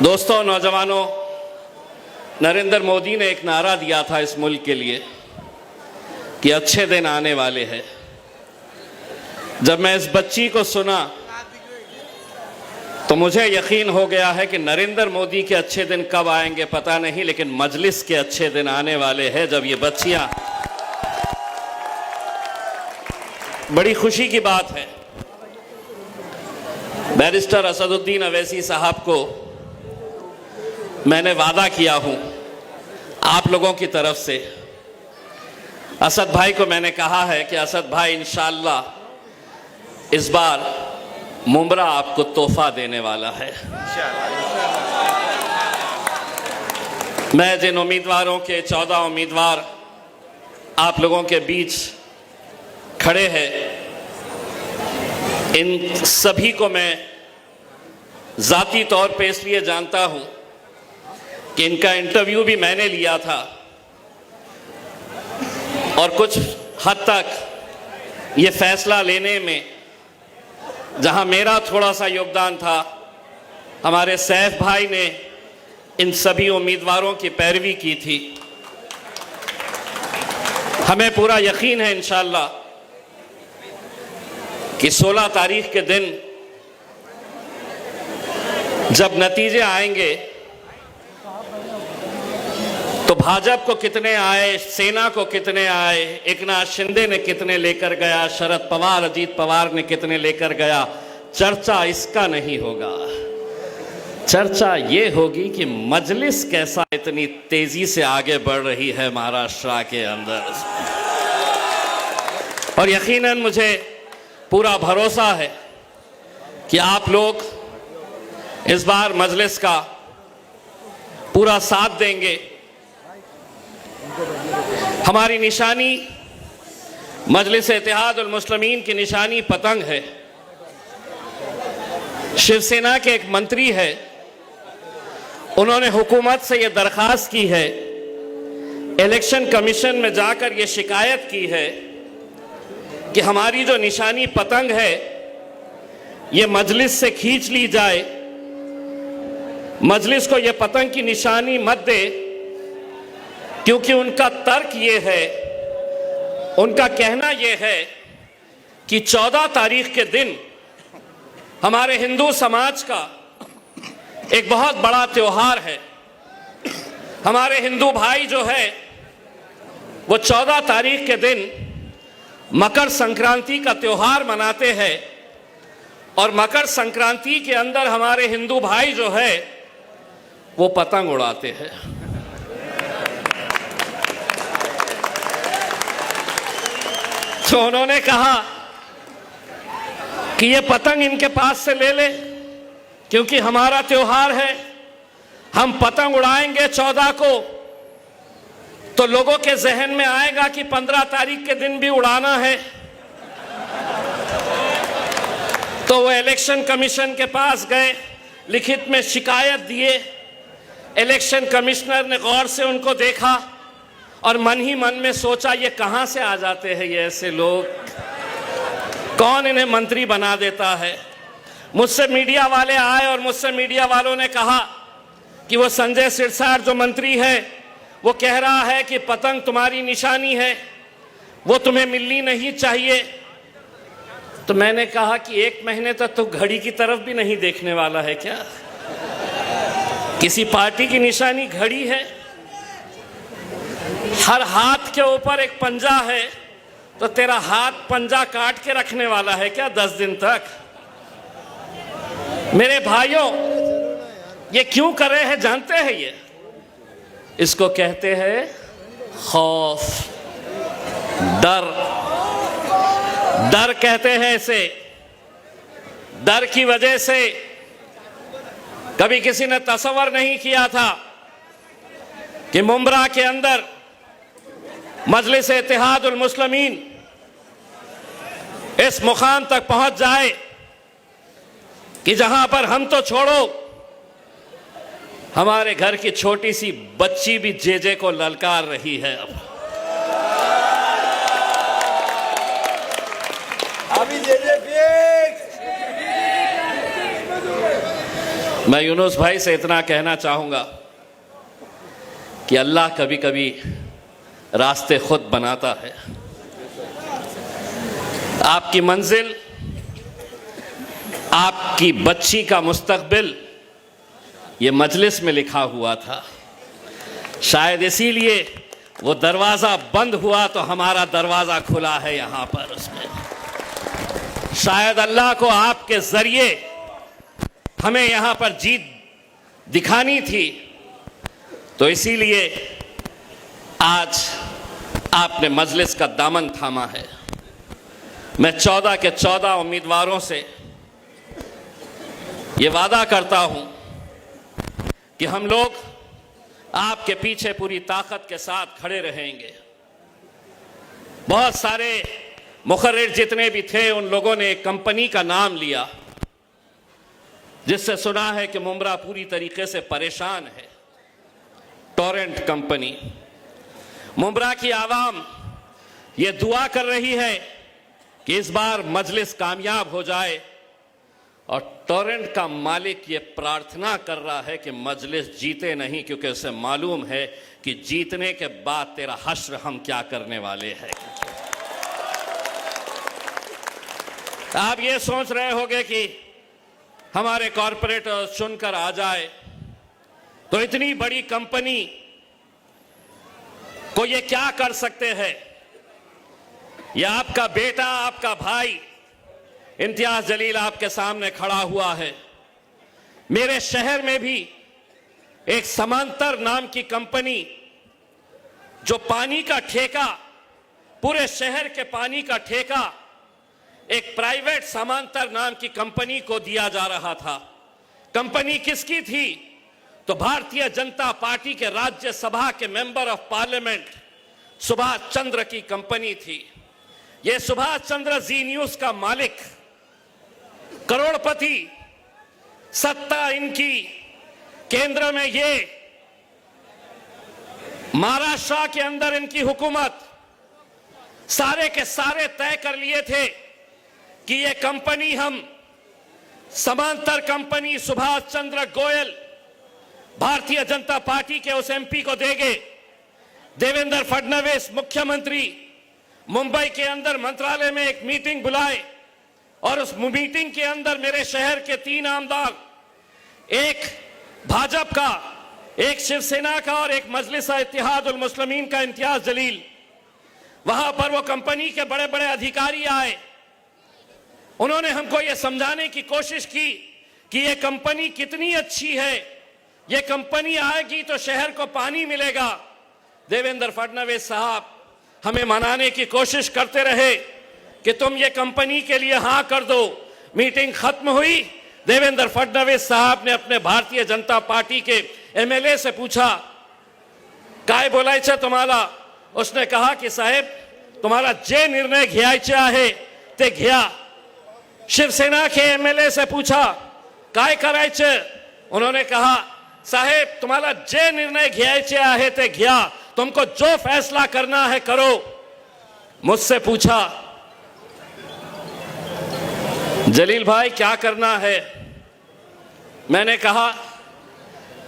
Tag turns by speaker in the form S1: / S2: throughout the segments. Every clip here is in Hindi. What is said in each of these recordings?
S1: दोस्तों, नौजवानों, नरेंद्र मोदी ने एक नारा दिया था इस मुल्क के लिए कि अच्छे दिन आने वाले हैं। जब मैं इस बच्ची को सुना तो मुझे यकीन हो गया है कि नरेंद्र मोदी के अच्छे दिन कब आएंगे पता नहीं, लेकिन मजलिस के अच्छे दिन आने वाले हैं जब ये बच्चियां। बड़ी खुशी की बात है, बैरिस्टर असदुद्दीन अवैसी साहब को मैंने वादा किया हूं आप लोगों की तरफ से। असद भाई को मैंने कहा है कि असद भाई, इंशाअल्लाह इस बार मुमरा आपको तोहफा देने वाला है। मैं जिन उम्मीदवारों के 14 उम्मीदवार आप लोगों के बीच खड़े हैं, इन सभी को मैं जाती तौर पे इसलिए जानता हूं कि इनका इंटरव्यू भी मैंने लिया था और कुछ हद तक ये फैसला लेने में जहां मेरा थोड़ा सा योगदान था, हमारे सैफ भाई ने इन सभी उम्मीदवारों की पैरवी की थी। हमें पूरा यकीन है इंशाअल्लाह कि 16 तारीख के दिन जब नतीजे आएंगे तो भाजपा को कितने आए, सेना को कितने आए, एकनाथ शिंदे ने कितने लेकर गया, शरद पवार, अजीत पवार ने कितने लेकर गया, चर्चा इसका नहीं होगा। चर्चा ये होगी कि मजलिस कैसा इतनी तेजी से आगे बढ़ रही है महाराष्ट्र के अंदर। और यकीनन मुझे पूरा भरोसा है कि आप लोग इस बार मजलिस का पूरा साथ देंगे। हमारी निशानी मजलिस इत्तेहाद उल मुस्लिमीन की निशानी पतंग है। शिवसेना के एक मंत्री है, उन्होंने हुकूमत से यह दरखास्त की है, इलेक्शन कमीशन में जाकर यह शिकायत की है कि हमारी जो निशानी पतंग है यह मजलिस से खींच ली जाए, मजलिस को यह पतंग की निशानी मत दे, क्योंकि उनका तर्क ये है, उनका कहना यह है कि 14 तारीख के दिन हमारे हिंदू समाज का एक बहुत बड़ा त्योहार है। हमारे हिंदू भाई जो है वो 14 तारीख के दिन मकर संक्रांति का त्योहार मनाते हैं और मकर संक्रांति के अंदर हमारे हिंदू भाई जो है वो पतंग उड़ाते हैं। तो उन्होंने कहा कि ये पतंग इनके पास से ले ले, क्योंकि हमारा त्योहार है, हम पतंग उड़ाएंगे 14 को, तो लोगों के जहन में आएगा कि 15 तारीख के दिन भी उड़ाना है। तो वो इलेक्शन कमीशन के पास गए, लिखित में शिकायत दिए। इलेक्शन कमिश्नर ने गौर से उनको देखा और मन ही मन में सोचा, ये कहां से आ जाते हैं ये ऐसे लोग, कौन इन्हें मंत्री बना देता है। मुझसे मीडिया वाले आए और मुझसे मीडिया वालों ने कहा कि वो संजय सिरसाट जो मंत्री है वो कह रहा है कि पतंग तुम्हारी निशानी है, वो तुम्हें मिलनी नहीं चाहिए। तो मैंने कहा कि 1 महीने तक तो घड़ी की तरफ भी नहीं देखने वाला है क्या? किसी पार्टी की निशानी घड़ी है? हर हाथ के ऊपर एक पंजा है, तो तेरा हाथ पंजा काट के रखने वाला है क्या 10 दिन तक? मेरे भाइयों, ये क्यों कर रहे हैं जानते हैं? ये इसको कहते हैं खौफ, डर। डर कहते हैं इसे। डर की वजह से कभी किसी ने तसव्वुर नहीं किया था कि मुमरा के अंदर मजलिस इत्तेहाद उल मुस्लिमीन इस मुकाम तक पहुंच जाए कि जहां पर हम तो छोड़ो, हमारे घर की छोटी सी बच्ची भी जेजे को ललकार रही है। अभी जेजे मैं यूनुस भाई से इतना कहना चाहूँगा कि अल्लाह कभी कभी रास्ते खुद बनाता है। आपकी मंजिल, आपकी बच्ची का मुस्तकबिल ये मजलिस में लिखा हुआ था। शायद इसीलिए वो दरवाज़ा बंद हुआ तो हमारा दरवाज़ा खुला है यहाँ पर। उसमें शायद अल्लाह को आपके ज़रिए हमें यहाँ पर जीत दिखानी थी, तो इसीलिए आज आपने मजलिस का दामन थामा है। मैं 14 के 14 उम्मीदवारों से ये वादा करता हूँ कि हम लोग आपके पीछे पूरी ताकत के साथ खड़े रहेंगे। बहुत सारे मुखर्रिर जितने भी थे उन लोगों ने एक कंपनी का नाम लिया जिससे सुना है कि मुमरा पूरी तरीके से परेशान है, टोरेंट कंपनी। मुमरा की आवाम ये दुआ कर रही है कि इस बार मजलिस कामयाब हो जाए, और टोरेंट का मालिक ये प्रार्थना कर रहा है कि मजलिस जीते नहीं, क्योंकि उसे मालूम है कि जीतने के बाद तेरा हश्र हम क्या करने वाले हैं। आप ये सोच रहे होंगे कि हमारे कॉरपोरेटर चुनकर आ जाए तो इतनी बड़ी कंपनी को ये क्या कर सकते हैं। ये आपका बेटा, आपका भाई इम्तियाज जलील आपके सामने खड़ा हुआ है। मेरे शहर में भी एक समांतर नाम की कंपनी, जो पानी का ठेका, पूरे शहर के पानी का ठेका एक प्राइवेट समांतर नाम की कंपनी को दिया जा रहा था। कंपनी किसकी थी? तो भारतीय जनता पार्टी के राज्यसभा के member of parliament Subhash Chandra की कंपनी थी। यह सुभाष चंद्र जी न्यूज का मालिक, करोड़पति, सत्ता इनकी केंद्र में, ये महाराष्ट्र के अंदर इनकी हुकूमत, सारे के सारे तय कर लिए थे कि ये कंपनी हम समांतर कंपनी सुभाष चंद्र गोयल भारतीय जनता पार्टी के उस एमपी को देंगे। देवेंद्र फडणवीस मुख्यमंत्री मुंबई के अंदर मंत्रालय में एक मीटिंग बुलाए, और उस मीटिंग के अंदर मेरे शहर के 3 आमदार, एक भाजपा का, एक शिवसेना का और एक मजलिस इत्तेहादुल मुस्लिमीन का इम्तियाज जलील, वहां पर वो कंपनी के बड़े बड़े अधिकारी आए। उन्होंने हमको ये समझाने की कोशिश की कि ये कंपनी कितनी अच्छी है, ये कंपनी आएगी तो शहर को पानी मिलेगा। देवेंद्र फडणवीस साहब हमें मनाने की कोशिश करते रहे कि तुम ये कंपनी के लिए हाँ कर दो। मीटिंग खत्म हुई, देवेंद्र फडणवीस साहब ने अपने भारतीय जनता पार्टी के एमएलए से पूछा, काय बोलायचं तुम्हाला? उसने कहा कि साहेब, तुम्हाला जे निर्णय घ्यायचे आहे ते घ्या। शिवसेना के एमएलए से पूछा, काय करायचं? उन्होंने कहा, साहेब तुम्हाला जे निर्णय घ्यायचे आहे ते घ्या, तुमको जो फैसला करना है करो। मुझसे पूछा, जलील भाई क्या करना है? मैंने कहा,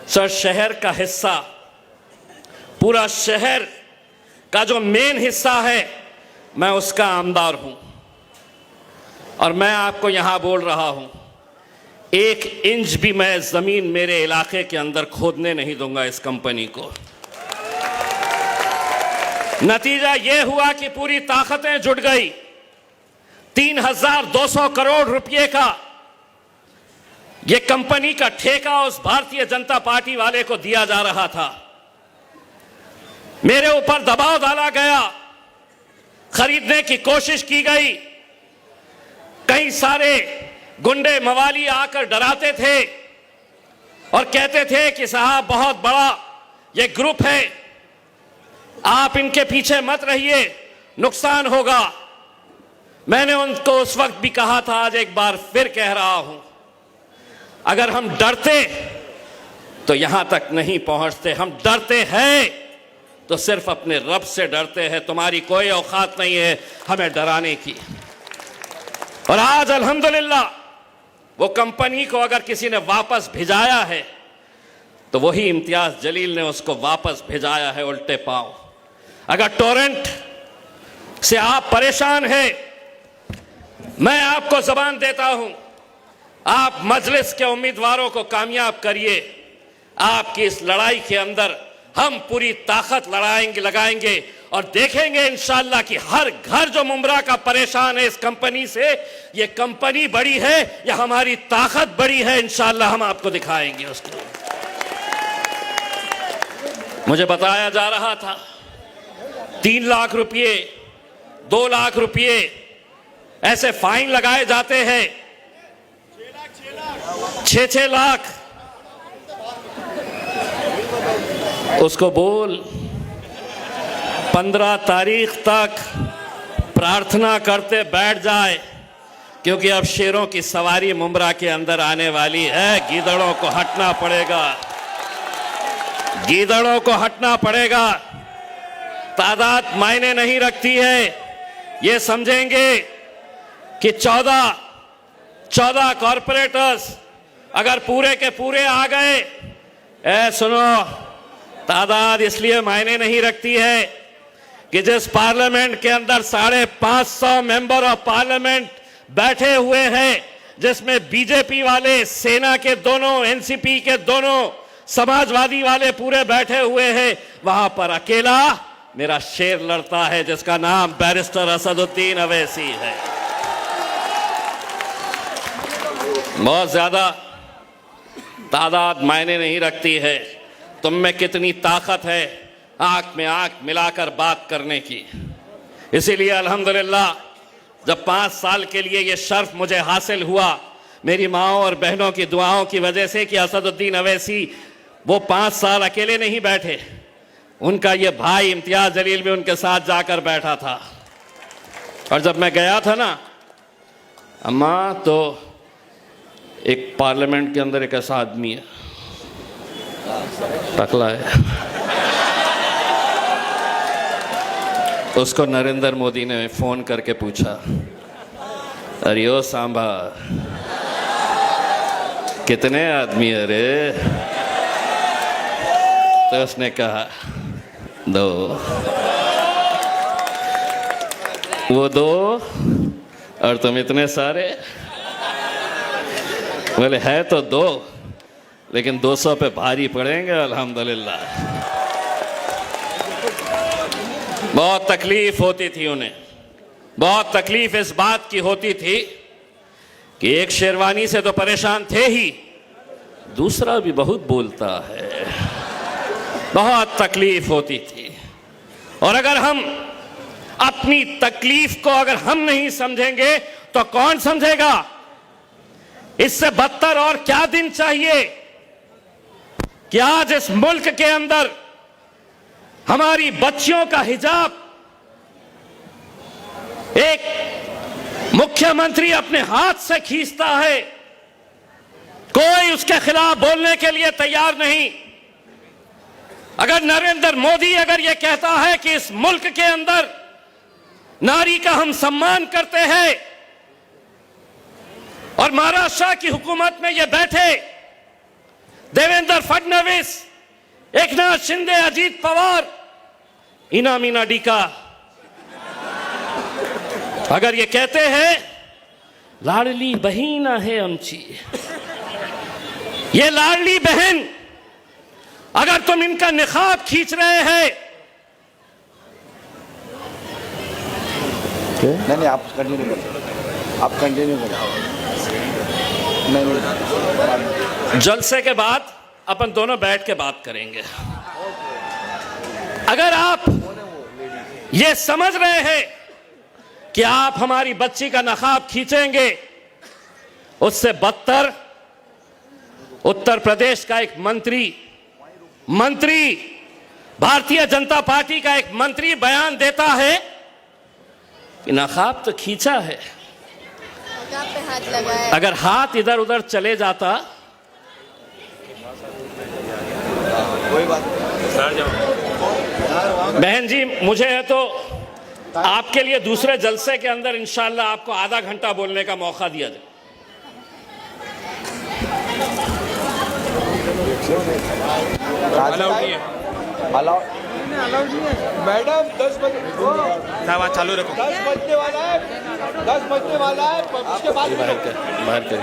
S1: सर शहर का हिस्सा, पूरा शहर का जो मेन हिस्सा है, मैं उसका आमदार हूं, और मैं आपको यहां बोल रहा हूं, 1 इंच भी मैं जमीन मेरे इलाके के अंदर खोदने नहीं दूंगा इस कंपनी को। नतीजा यह हुआ कि पूरी ताकतें जुट गई। 3200 करोड़ रुपए का यह कंपनी का ठेका उस भारतीय जनता पार्टी वाले को दिया जा रहा था। मेरे ऊपर दबाव डाला गया, खरीदने की कोशिश की गई। कई सारे गुंडे मवाली आकर डराते थे और कहते थे कि साहब बहुत बड़ा ये ग्रुप है, आप इनके पीछे मत रहिए, नुकसान होगा। मैंने उनको उस वक्त भी कहा था, आज एक बार फिर कह रहा हूं, अगर हम डरते तो यहां तक नहीं पहुंचते। हम डरते हैं तो सिर्फ अपने रब से डरते हैं। तुम्हारी कोई औकात नहीं है हमें डराने की। और आज अल्हम्दुलिल्लाह वो कंपनी को अगर किसी ने वापस भिजाया है तो वही इम्तियाज जलील ने उसको वापस भिजाया है उल्टे पांव। अगर टोरेंट से आप परेशान हैं, मैं आपको जबान देता हूं, आप मजलिस के उम्मीदवारों को कामयाब करिए। आपकी इस लड़ाई के अंदर हम पूरी ताकत लगाएंगे और देखेंगे इंशाअल्लाह कि हर घर जो मुमरा का परेशान है इस कंपनी से, ये कंपनी बड़ी है या हमारी ताकत बड़ी है, इंशाअल्लाह हम आपको दिखाएंगे उसको। मुझे बताया जा रहा था 3 लाख रुपये, 2 लाख रुपये ऐसे फाइन लगाए जाते हैं, 6-6 लाख। उसको बोल 15 तारीख तक प्रार्थना करते बैठ जाए, क्योंकि अब शेरों की सवारी मुमरा के अंदर आने वाली है। गीदड़ों को हटना पड़ेगा, गीदड़ों को हटना पड़ेगा। तादाद मायने नहीं रखती है। ये समझेंगे कि 14 कॉरपोरेटर्स अगर पूरे के पूरे आ गए, सुनो, तादाद इसलिए मायने नहीं रखती है कि जिस पार्लियामेंट के अंदर 550 मेंबर ऑफ पार्लियामेंट बैठे हुए हैं, जिसमें बीजेपी वाले, सेना के दोनों, एनसीपी के दोनों, समाजवादी वाले पूरे बैठे हुए हैं, वहां पर अकेला मेरा शेर लड़ता है जिसका नाम बैरिस्टर असदुद्दीन अवैसी है। बहुत ज्यादा तादाद मायने नहीं रखती है। तुम में कितनी ताकत है आंख में आंख मिलाकर बात करने की। इसीलिए अल्हम्दुलिल्लाह जब 5 साल के लिए ये शर्फ मुझे हासिल हुआ, मेरी माओ और बहनों की दुआओं की वजह से, कि असदुद्दीन अवैसी वो 5 साल अकेले नहीं बैठे, उनका ये भाई इम्तियाज जलील भी उनके साथ जाकर बैठा था। और जब मैं गया था ना अम्मा, तो एक पार्लियामेंट के अंदर एक ऐसा आदमी है, टकला है, उसको नरेंद्र मोदी ने फोन करके पूछा, अरे ओ सांबा कितने आदमी है रे? तो उसने कहा 2। वो 2 और तुम इतने सारे? बोले है तो 2, लेकिन 200 पे भारी पड़ेंगे अल्हम्दुलिल्लाह। बहुत तकलीफ होती थी उन्हें, बहुत तकलीफ इस बात की होती थी कि एक शेरवानी से तो परेशान थे ही, दूसरा भी बहुत बोलता है। बहुत तकलीफ होती थी। और अगर हम अपनी तकलीफ को अगर हम नहीं समझेंगे तो कौन समझेगा? इससे बदतर और क्या दिन चाहिए कि आज इस मुल्क के अंदर हमारी बच्चियों का हिजाब एक मुख्यमंत्री अपने हाथ से खींचता है, कोई उसके खिलाफ बोलने के लिए तैयार नहीं। अगर नरेंद्र मोदी अगर यह कहता है कि इस मुल्क के अंदर नारी का हम सम्मान करते हैं, और महाराष्ट्र की हुकूमत में ये बैठे देवेंद्र फडणवीस, एकनाथ शिंदे, अजीत पवार, इना मीना डीका अगर ये कहते हैं लाडली बहीन है आमची, ये लाडली बहन, अगर तुम इनका निकाब खींच रहे हैं,
S2: नहीं आप कंटिन्यू करें, आप कंटिन्यू करें। नहीं,
S1: जलसे के बाद अपन दोनों बैठ के बात करेंगे। अगर आप ये समझ रहे हैं कि आप हमारी बच्ची का नकाब खींचेंगे, उससे बदतर उत्तर प्रदेश का एक मंत्री भारतीय जनता पार्टी का एक मंत्री बयान देता है कि नकाब तो खींचा है,
S3: पे हाथ लगाए,
S1: अगर हाथ इधर उधर चले जाता,
S2: कोई बात
S1: बहन जी मुझे है तो आपके लिए दूसरे जलसे के अंदर इंशाअल्लाह आपको आधा घंटा बोलने का मौका दिया जाए।
S2: अलाउड नहीं है। अलाउड मैडम 10 बजे
S4: साहब आज चालू रखो
S2: 10 बजने वाला है, 10 बजने वाला है, उसके बाद
S4: बाहर कर